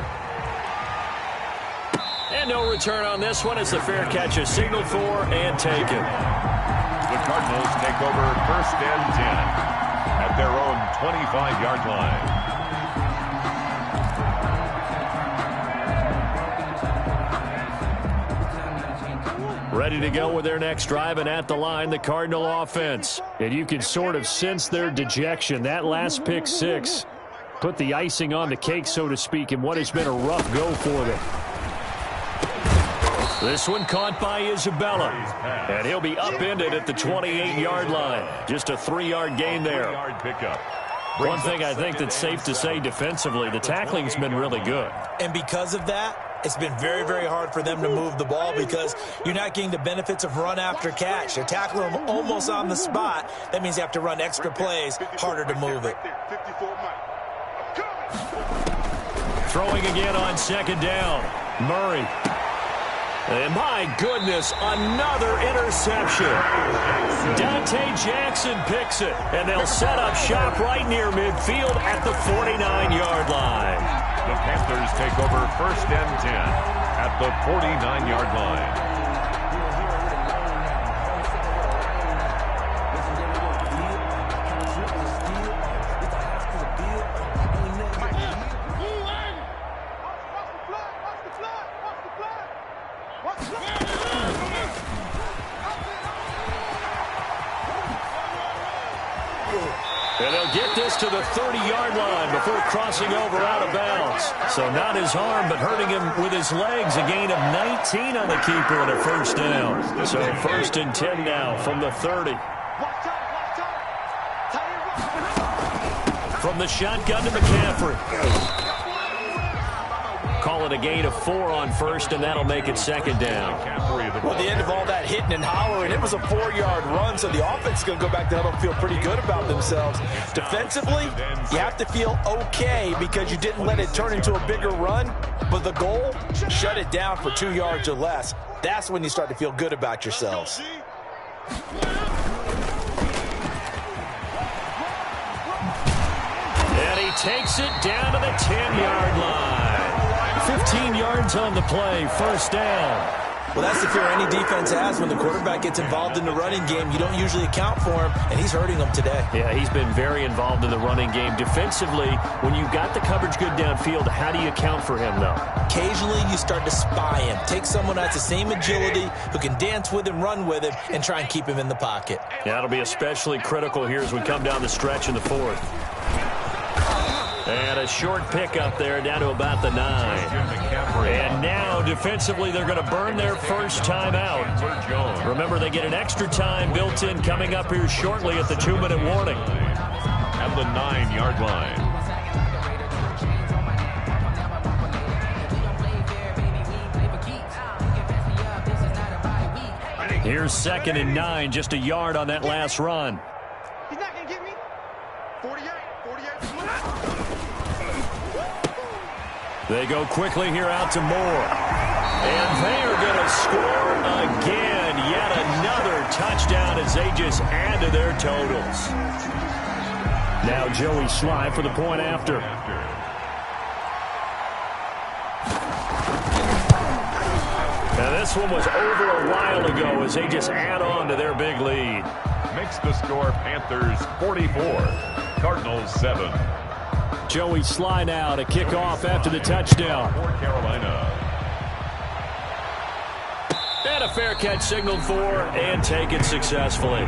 S1: And no return on this one as the fair catch is signaled for and taken.
S2: The Cardinals take over first and 10 at their own 25-yard line.
S1: Ready to go with their next drive, and at the line, the Cardinal offense. And you can sort of sense their dejection. That last pick six put the icing on the cake, so to speak, in what has been a rough go for them. This one caught by Isabella, and he'll be upended at the 28-yard line. Just a 3-yard gain there. One thing I think that's safe to say defensively, the tackling's been really good.
S3: And because of that, it's been very, very hard for them to move the ball because you're not getting the benefits of run after catch. They're tackling them almost on the spot. That means you have to run extra plays, harder to move it.
S1: Throwing again on second down. Murray. And my goodness, another interception. Dante Jackson picks it, and they'll set up shop right near midfield at the 49-yard line.
S2: The Panthers take over 1st and 10 at the 49-yard line.
S1: And they'll get this to the 30-yard line before crossing over out of bounds. So not his arm, but hurting him with his legs. A gain of 19 on the keeper and a first down. So 1st and 10 now from the 30. From the shotgun to McCaffrey. Call it a gain of 4 on 1st, and that'll make it 2nd down.
S3: Well, the end of all that hitting and hollering, it was a 4-yard run, so the offense is going to go back to huddle and feel pretty good about themselves. Defensively, you have to feel okay because you didn't let it turn into a bigger run, but the goal, shut it down for 2 yards or less. That's when you start to feel good about yourselves.
S1: And he takes it down to the 10-yard line. 15 yards on the play, 1st down.
S3: Well, that's the fear any defense has when the quarterback gets involved in the running game. You don't usually account for him, and he's hurting them today.
S1: Yeah, he's been very involved in the running game. Defensively, when you've got the coverage good downfield, how do you account for him, though?
S3: Occasionally, you start to spy him. Take someone that's the same agility, who can dance with him, run with him, and try and keep him in the pocket.
S1: Yeah, that'll be especially critical here as we come down the stretch in the 4th. And a short pickup there down to about the 9. And now, defensively, they're going to burn their first time out. Remember, they get an extra time built in coming up here shortly at the 2-minute warning.
S2: At the 9-yard line.
S1: Here's 2nd and 9, just a yard on that last run.
S4: He's not going to get me. 48.
S1: They go quickly here out to Moore. And they are going to score again. Yet another touchdown as they just add to their totals. Now Joey Sly for the point after. Now this one was over a while ago as they just add on to their big lead.
S2: Makes the score Panthers 44, Cardinals 7.
S1: Joey Sly now to kick off after the touchdown.
S2: For Carolina.
S1: And a fair catch signaled for and taken successfully.
S2: The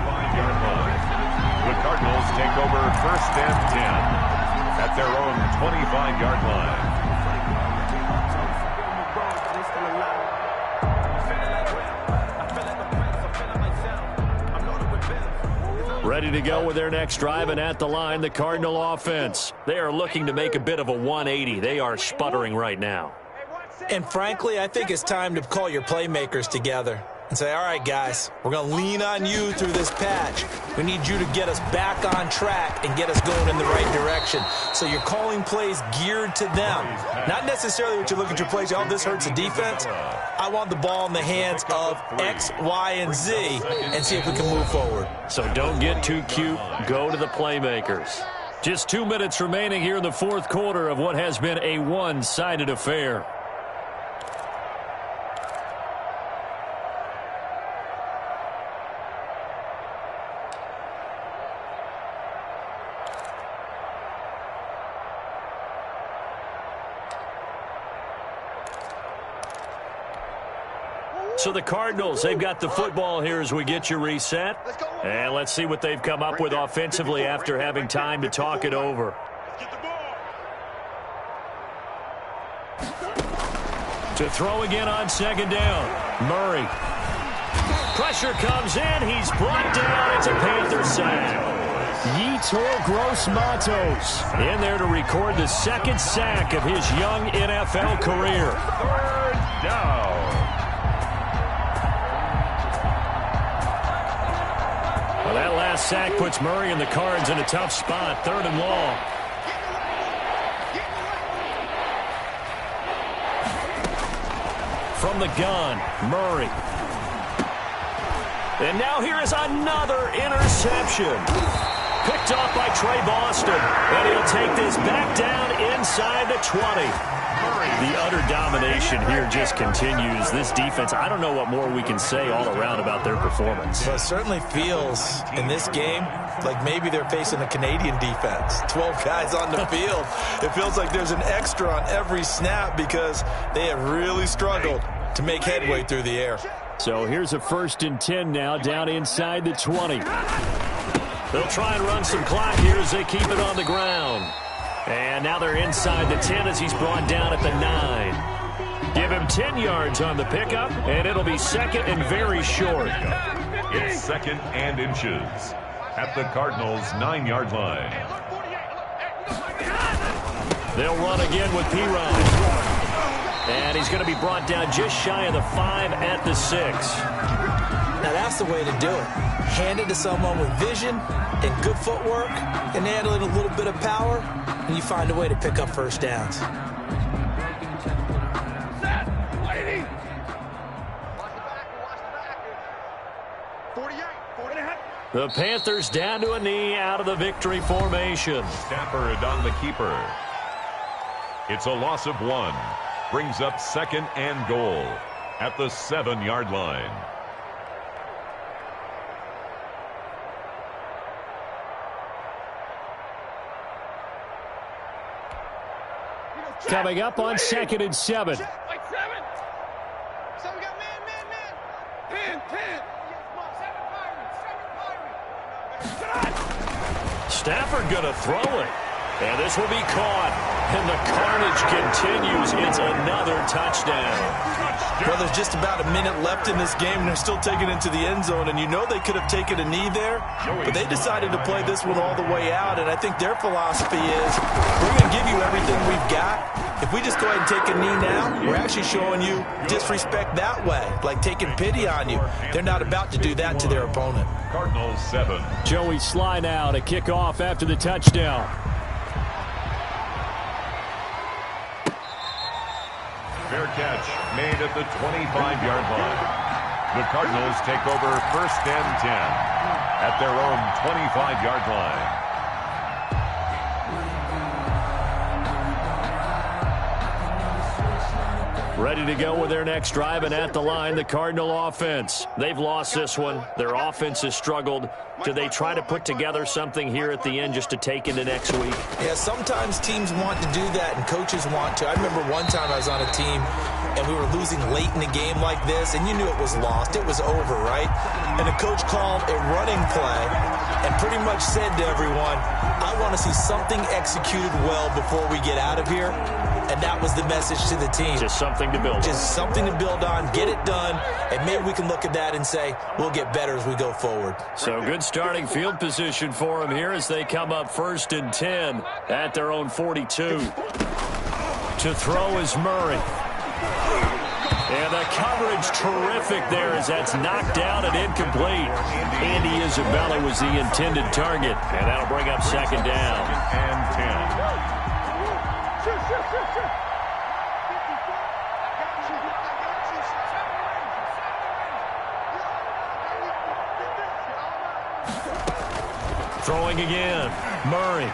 S2: Cardinals take over 1st and 10 at their own 25-yard line.
S1: Ready to go with their next drive, and at the line, the Cardinal offense. They are looking to make a bit of a 180. They are sputtering right now.
S3: And frankly, I think it's time to call your playmakers together and say, all right, guys, we're going to lean on you through this patch. We need you to get us back on track and get us going in the right direction. So you're calling plays geared to them. Not necessarily what you look at your plays, oh, this hurts the defense. I want the ball in the hands of X, Y, and Z and see if we can move forward.
S1: So don't get too cute. Go to the playmakers. Just 2 minutes remaining here in the 4th quarter of what has been a one-sided affair. So the Cardinals, they've got the football here as we get you reset. And let's see what they've come up with offensively after having time to talk it over. To throw again on 2nd down. Murray. Pressure comes in. He's brought down. It's a Panther sack. Yetur Gross-Matos in there to record the 2nd sack of his young NFL career.
S2: 3rd down.
S1: Well, that last sack puts Murray and the Cards in a tough spot, 3rd and long. From the gun, Murray. And now here is another interception. Picked off by Trey Boston. And he'll take this back down inside the 20. The utter domination here just continues. This defense, I don't know what more we can say all around about their performance.
S3: Well, it certainly feels in this game like maybe they're facing a Canadian defense. 12 guys on the field. It feels like there's an extra on every snap because they have really struggled to make headway through the air.
S1: So here's a 1st and 10 now, down inside the 20. They'll try and run some clock here as they keep it on the ground. And now they're inside the 10 as he's brought down at the 9. Give him 10 yards on the pickup, and it'll be 2nd and very short.
S2: It's 2nd and inches at the Cardinals' 9-yard line.
S1: They'll run again with P-Ryan. And he's going to be brought down just shy of the 5 at the 6.
S3: Now that's the way to do it. Hand it to someone with vision and good footwork and handle it a little bit of power, and you find a way to pick up first downs.
S1: The Panthers down to a knee out of the victory formation.
S2: Stafford on the keeper. It's a loss of 1. Brings up 2nd and goal at the 7-yard line.
S1: Coming up on 2nd and 7.
S4: Like 7. So we got man. 10.
S1: Stafford going to throw it. And this will be caught. And the carnage continues. It's another touchdown.
S3: Well, there's just about a minute left in this game, and they're still taking it into the end zone. And you know they could have taken a knee there, but they decided to play this one all the way out. And I think their philosophy is, we're going to give you everything we've got. If we just go ahead and take a knee now, we're actually showing you disrespect that way, like taking pity on you. They're not about to do that to their opponent.
S2: Cardinals 7.
S1: Joey Sly now to kick off after the touchdown.
S2: Fair catch made at the 25-yard line. The Cardinals take over 1st and 10 at their own 25-yard line.
S1: Ready to go with their next drive, and at the line, the Cardinal offense. They've lost this one. Their offense has struggled. Do they try to put together something here at the end just to take into next week?
S3: Yeah, sometimes teams want to do that, and coaches want to. I remember one time I was on a team, and we were losing late in a game like this, and you knew it was lost. It was over, right? And the coach called a running play and pretty much said to everyone, I want to see something executed well before we get out of here. And that was the message to the team.
S1: Just something to build on.
S3: Just something to build on, get it done, and maybe we can look at that and say, we'll get better as we go forward.
S1: So good starting field position for them here as they come up 1st and 10 at their own 42. To throw is Murray. And the coverage terrific there as that's knocked down and incomplete. Andy Isabella was the intended target, and that'll bring up 2nd down.
S2: And 10.
S1: Throwing again, Murray.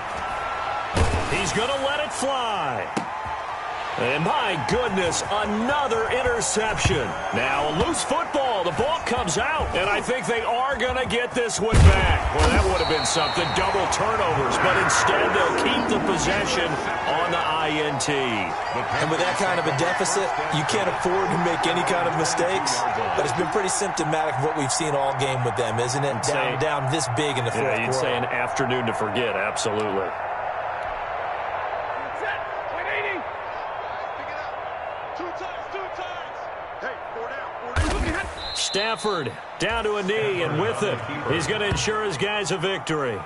S1: He's going to let it fly. And my goodness, another interception. Now a loose football. The ball comes out, and I think they are going to get this one back. Well, that would have been something, double turnovers, but instead they'll keep the possession on the INT.
S3: And with that kind of a deficit, you can't afford to make any kind of mistakes, but it's been pretty symptomatic of what we've seen all game with them, isn't it? Down this big in the fourth quarter.
S1: You'd say an afternoon to forget, absolutely. Stafford down to a knee, and with it, he's going to ensure his guys a victory.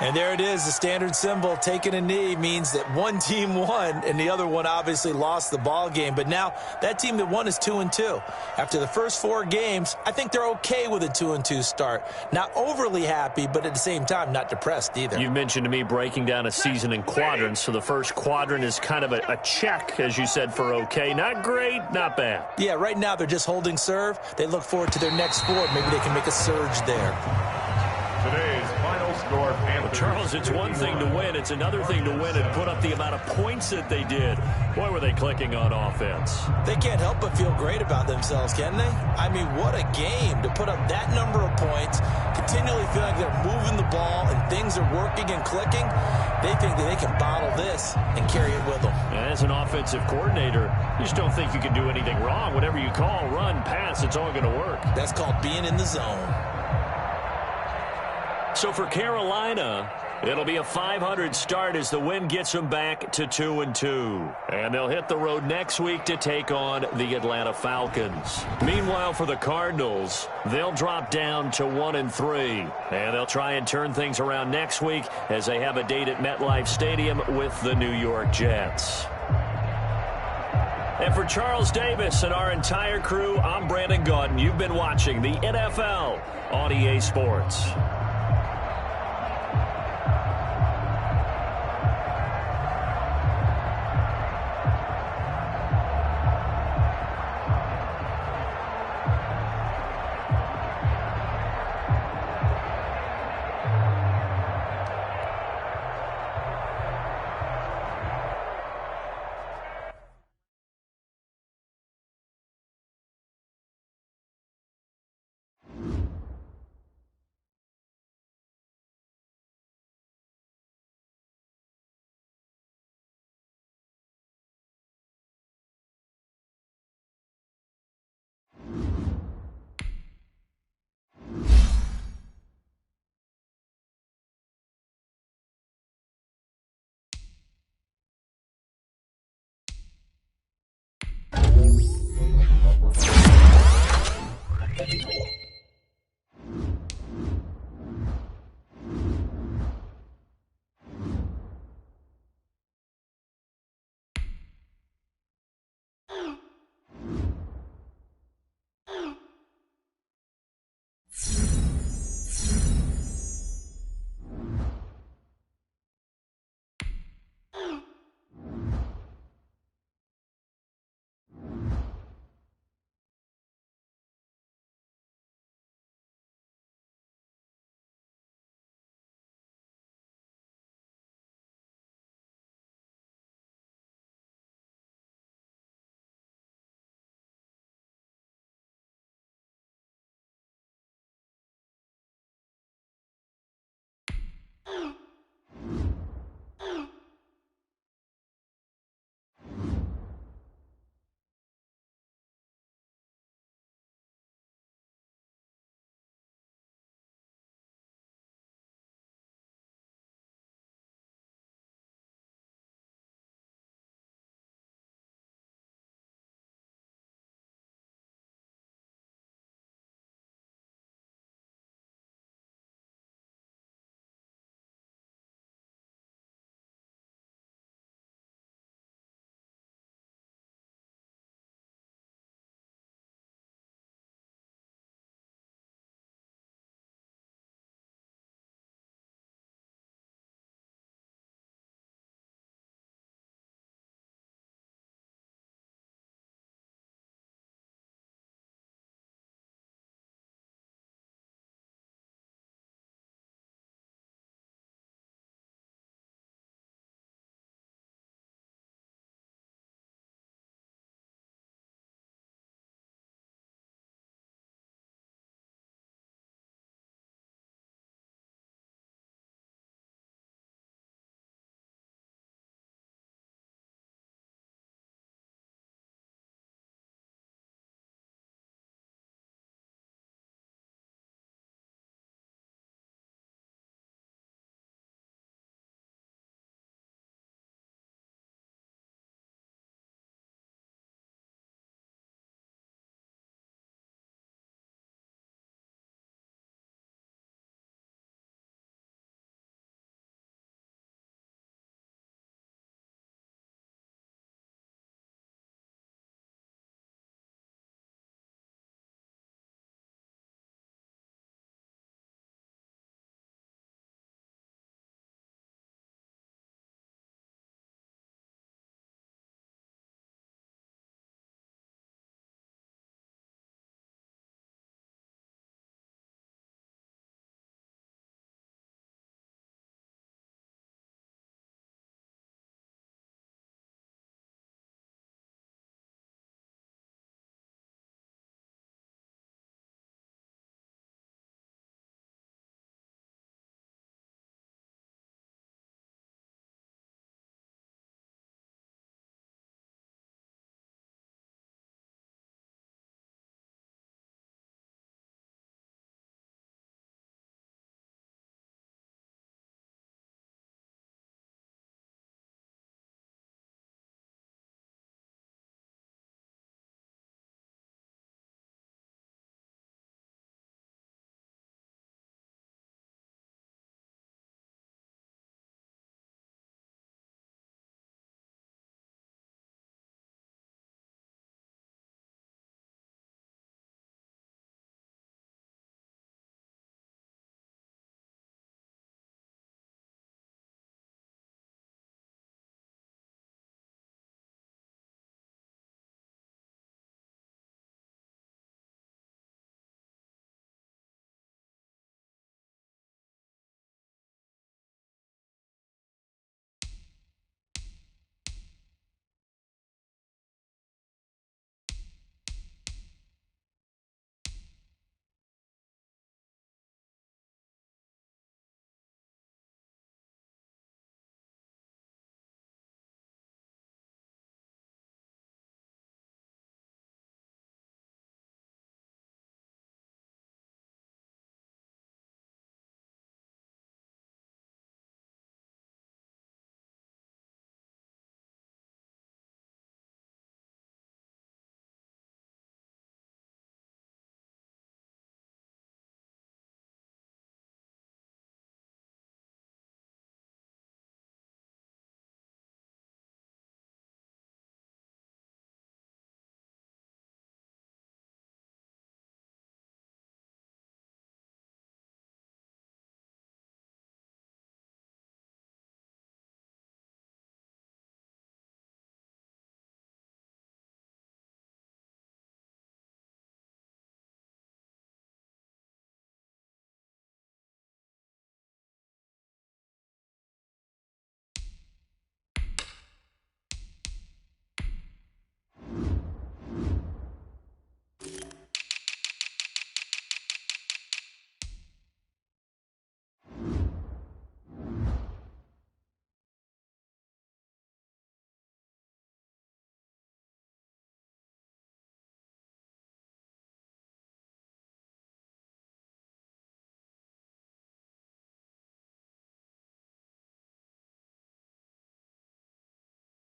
S3: And there it is, the standard symbol. Taking a knee means that one team won and the other one obviously lost the ball game. But now that team that won is 2-2. After the first 4 games, I think they're okay with a 2-2 start. Not overly happy, but at the same time, not depressed either.
S1: You've mentioned to me breaking down a season in quadrants. So the first quadrant is kind of a check, as you said, for okay. Not great, not bad.
S3: Yeah, right now they're just holding serve. They look forward to their next 4. Maybe they can make a surge there.
S2: Today's final score, Panthers.
S1: Charles, it's one thing to win. It's another thing to win and put up the amount of points that they did. Boy, were they clicking on offense.
S3: They can't help but feel great about themselves, can they? I mean, what a game to put up that number of points, continually feel like they're moving the ball and things are working and clicking. They think that they can bottle this and carry it with them.
S1: As an offensive coordinator, you just don't think you can do anything wrong. Whatever you call, run, pass, it's all going to work.
S3: That's called being in the zone.
S1: So for Carolina, it'll be a 500 start as the win gets them back to 2-2. And they'll hit the road next week to take on the Atlanta Falcons. Meanwhile, for the Cardinals, they'll drop down to 1-3. And they'll try and turn things around next week as they have a date at MetLife Stadium with the New York Jets. And for Charles Davis and our entire crew, I'm Brandon Gaudin. You've been watching the NFL on EA Sports.